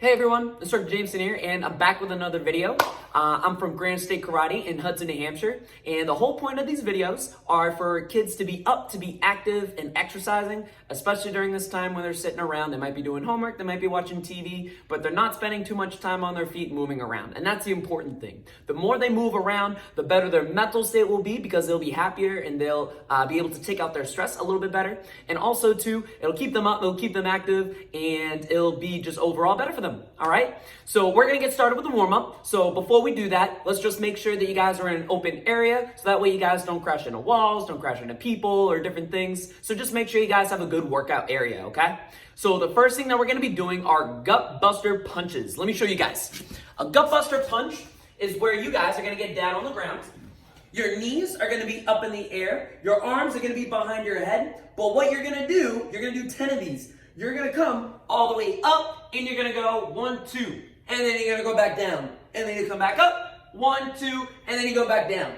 Hey everyone, Instructor Jameson here, and I'm back with another video. I'm from Granite State Karate in Hudson, New Hampshire, and the whole point of these videos are for kids to be up, to be active and exercising, especially during this time when they're sitting around. They might be doing homework, they might be watching TV, but they're not spending too much time on their feet moving around, and that's the important thing. The more they move around, the better their mental state will be because they'll be happier and they'll be able to take out their stress a little bit better, and also too, it'll keep them up, it'll keep them active, and it'll be just overall better for them. All right, so we're gonna get started with the warm-up. So before we do that, let's just make sure that you guys are in an open area so that way you guys don't crash into walls, don't crash into people or different things. So just make sure you guys have a good workout area, okay? So the first thing that we're gonna be doing are gut buster punches. Let me show you guys. A gut buster punch is where you guys are gonna get down on the ground. Your knees are gonna be up in the air. Your arms are gonna be behind your head. But what you're gonna do 10 of these. You're gonna come all the way up and you're gonna go 1, 2, and then you're gonna go back down. And then you come back up, 1, 2, and then you go back down.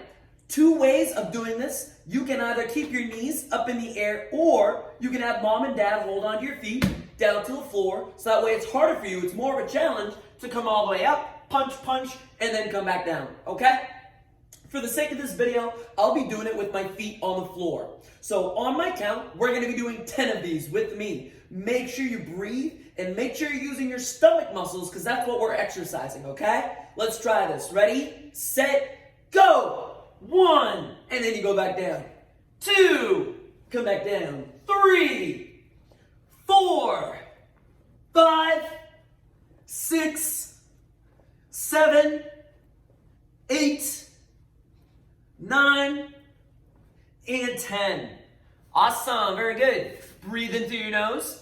Two ways of doing this. You can either keep your knees up in the air or you can have mom and dad hold onto your feet down to the floor. So that way it's harder for you, it's more of a challenge to come all the way up, punch, punch, and then come back down, okay? For the sake of this video, I'll be doing it with my feet on the floor. So on my count, we're gonna be doing 10 of these with me. Make sure you breathe and make sure you're using your stomach muscles because that's what we're exercising, okay? Let's try this. Ready, set, go. 1, and then you go back down. 2, come back down. 3, 4, 5, 6, 7, 8, 9, and 10. Awesome, very good. Breathe in through your nose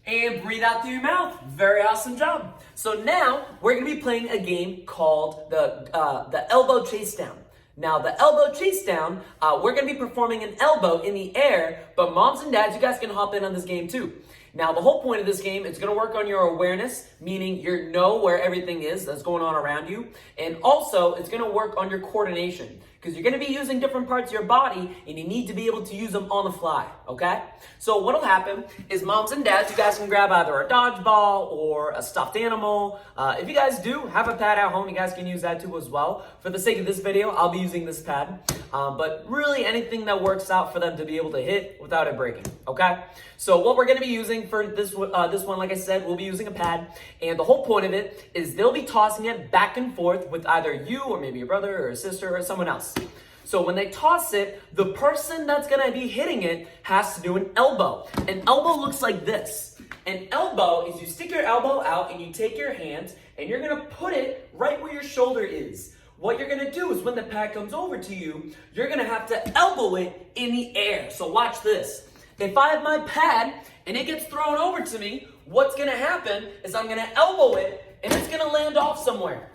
and breathe out through your mouth. Very awesome job. So now we're gonna be playing a game called the elbow chase down. Now the elbow chase down, we're gonna be performing an elbow in the air, but moms and dads, you guys can hop in on this game too. Now the whole point of this game is gonna work on your awareness, meaning you know where everything is that's going on around you, and also it's gonna work on your coordination, because you're gonna be using different parts of your body and you need to be able to use them on the fly, okay? So what'll happen is moms and dads, you guys can grab either a dodgeball or a stuffed animal. If you guys do have a pad at home, you guys can use that too as well. For the sake of this video, I'll be using this pad, but really anything that works out for them to be able to hit without it breaking, okay? So what we're gonna be using for this one, like I said, we'll be using a pad, and the whole point of it is they'll be tossing it back and forth with either you or maybe your brother or a sister or someone else. So when they toss it, the person that's gonna be hitting it has to do an elbow. An elbow looks like this. An elbow is you stick your elbow out and you take your hand and you're gonna put it right where your shoulder is. What you're gonna do is when the pad comes over to you, you're gonna have to elbow it in the air. So watch this. If I have my pad and it gets thrown over to me, what's gonna happen is I'm gonna elbow it and it's gonna land off somewhere.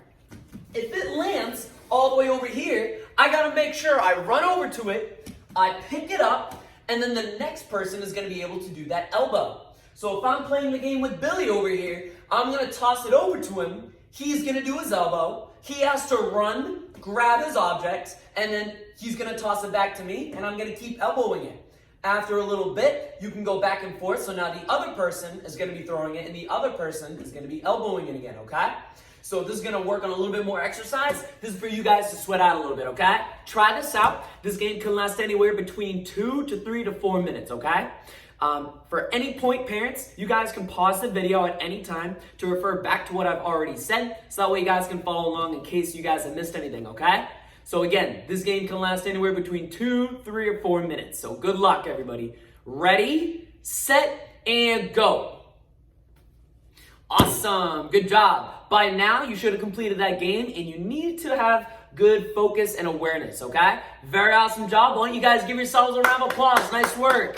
If it lands all the way over here, I gotta make sure I run over to it, I pick it up, and then the next person is gonna be able to do that elbow. So if I'm playing the game with Billy over here, I'm gonna toss it over to him, he's gonna do his elbow, he has to run, grab his object, and then he's gonna toss it back to me, and I'm gonna keep elbowing it. After a little bit, you can go back and forth, so now the other person is gonna be throwing it, and the other person is gonna be elbowing it again, okay? So this is gonna work on a little bit more exercise. This is for you guys to sweat out a little bit, okay? Try this out. This game can last anywhere between 2 to 3 to 4 minutes, okay? For any point, parents, you guys can pause the video at any time to refer back to what I've already said, so that way you guys can follow along in case you guys have missed anything, okay? So again, this game can last anywhere between 2, 3, or 4 minutes. So good luck, everybody. Ready, set, and go. Awesome, good job. By now, you should have completed that game, and you need to have good focus and awareness, okay? Very awesome job. Why don't you guys give yourselves a round of applause? Nice work.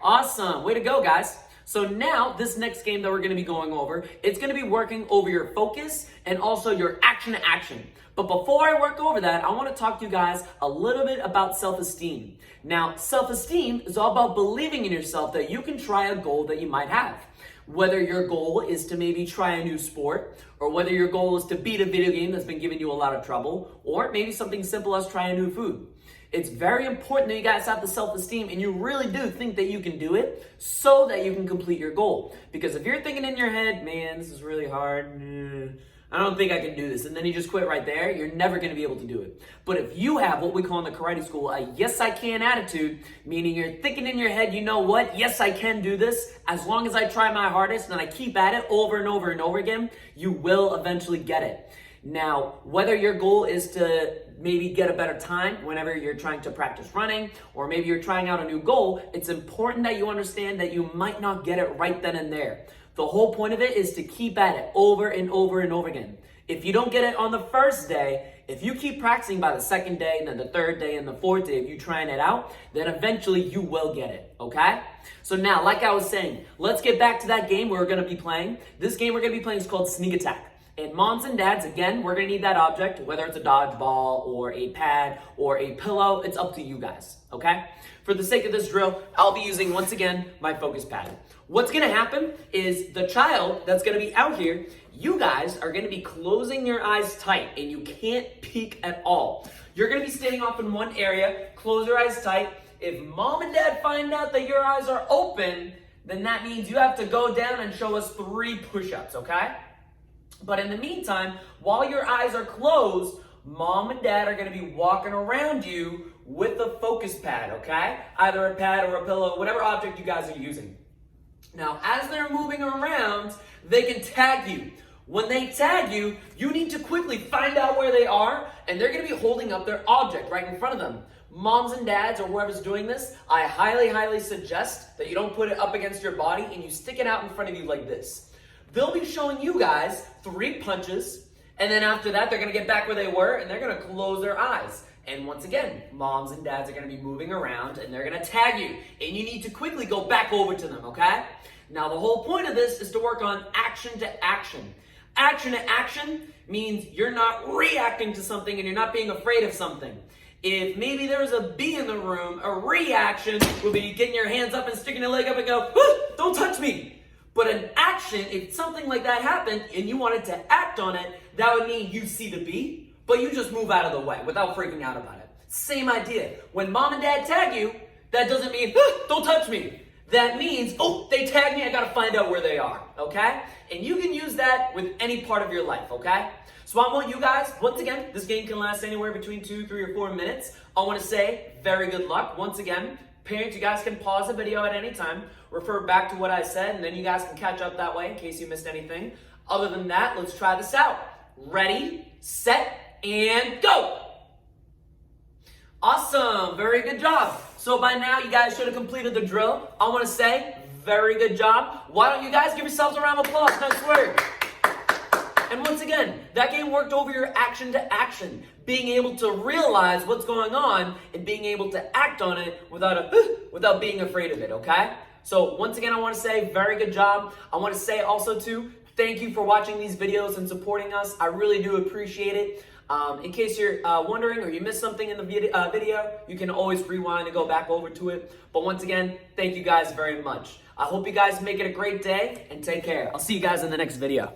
Awesome, way to go, guys. So now, this next game that we're gonna be going over, it's gonna be working over your focus and also your action to action. But before I work over that, I wanna talk to you guys a little bit about self-esteem. Now, self-esteem is all about believing in yourself that you can try a goal that you might have. Whether your goal is to maybe try a new sport, or whether your goal is to beat a video game that's been giving you a lot of trouble, or maybe something simple as trying new food. It's very important that you guys have the self-esteem and you really do think that you can do it so that you can complete your goal. Because if you're thinking in your head, man, this is really hard, I don't think I can do this, and then you just quit right there, you're never going to be able to do it. But if you have what we call in the karate school a yes I can attitude, meaning you're thinking in your head, you know what, yes I can do this, as long as I try my hardest and I keep at it over and over and over again, you will eventually get it. Now, whether your goal is to maybe get a better time whenever you're trying to practice running, or maybe you're trying out a new goal, it's important that you understand that you might not get it right then and there. The whole point of it is to keep at it over and over and over again. If you don't get it on the first day, if you keep practicing by the second day, and then the third day, and the fourth day, if you're trying it out, then eventually you will get it, okay? So now, like I was saying, let's get back to that game we're gonna be playing. This game we're gonna be playing is called Sneak Attack. And moms and dads, again, we're gonna need that object, whether it's a dodgeball or a pad or a pillow, it's up to you guys, okay? For the sake of this drill, I'll be using, once again, my focus pad. What's gonna happen is the child that's gonna be out here, you guys are gonna be closing your eyes tight and you can't peek at all. You're gonna be standing off in one area, close your eyes tight. If mom and dad find out that your eyes are open, then that means you have to go down and show us 3 push-ups, okay? But in the meantime, while your eyes are closed, mom and dad are gonna be walking around you with a focus pad, okay? Either a pad or a pillow, whatever object you guys are using. Now, as they're moving around, they can tag you. When they tag you, you need to quickly find out where they are, and they're gonna be holding up their object right in front of them. Moms and dads, or whoever's doing this, I highly, highly suggest that you don't put it up against your body and you stick it out in front of you like this. They'll be showing you guys 3 punches, and then after that, they're gonna get back where they were, and they're gonna close their eyes. And once again, moms and dads are gonna be moving around, and they're gonna tag you, and you need to quickly go back over to them, okay? Now, the whole point of this is to work on action to action. Action to action means you're not reacting to something and you're not being afraid of something. If maybe there was a bee in the room, a reaction would be getting your hands up and sticking your leg up and go, don't touch me. But an action, if something like that happened and you wanted to act on it, that would mean you see the bee, but you just move out of the way without freaking out about it. Same idea. When mom and dad tag you, that doesn't mean, don't touch me. That means, they tagged me, I gotta find out where they are, okay? And you can use that with any part of your life, okay? So I want you guys, once again, this game can last anywhere between 2, 3, or 4 minutes. I wanna say, very good luck. Once again, parents, you guys can pause the video at any time, refer back to what I said, and then you guys can catch up that way in case you missed anything. Other than that, let's try this out. Ready, set, and go! Awesome, very good job. So by now, you guys should have completed the drill. I want to say, very good job. Why don't you guys give yourselves a round of applause? Nice work. And once again, that game worked over your action to action, being able to realize what's going on and being able to act on it without being afraid of it, okay? So once again, I want to say, very good job. I want to say also too, thank you for watching these videos and supporting us. I really do appreciate it. In case you're wondering or you missed something in the video, you can always rewind and go back over to it. But once again, thank you guys very much. I hope you guys make it a great day and take care. I'll see you guys in the next video.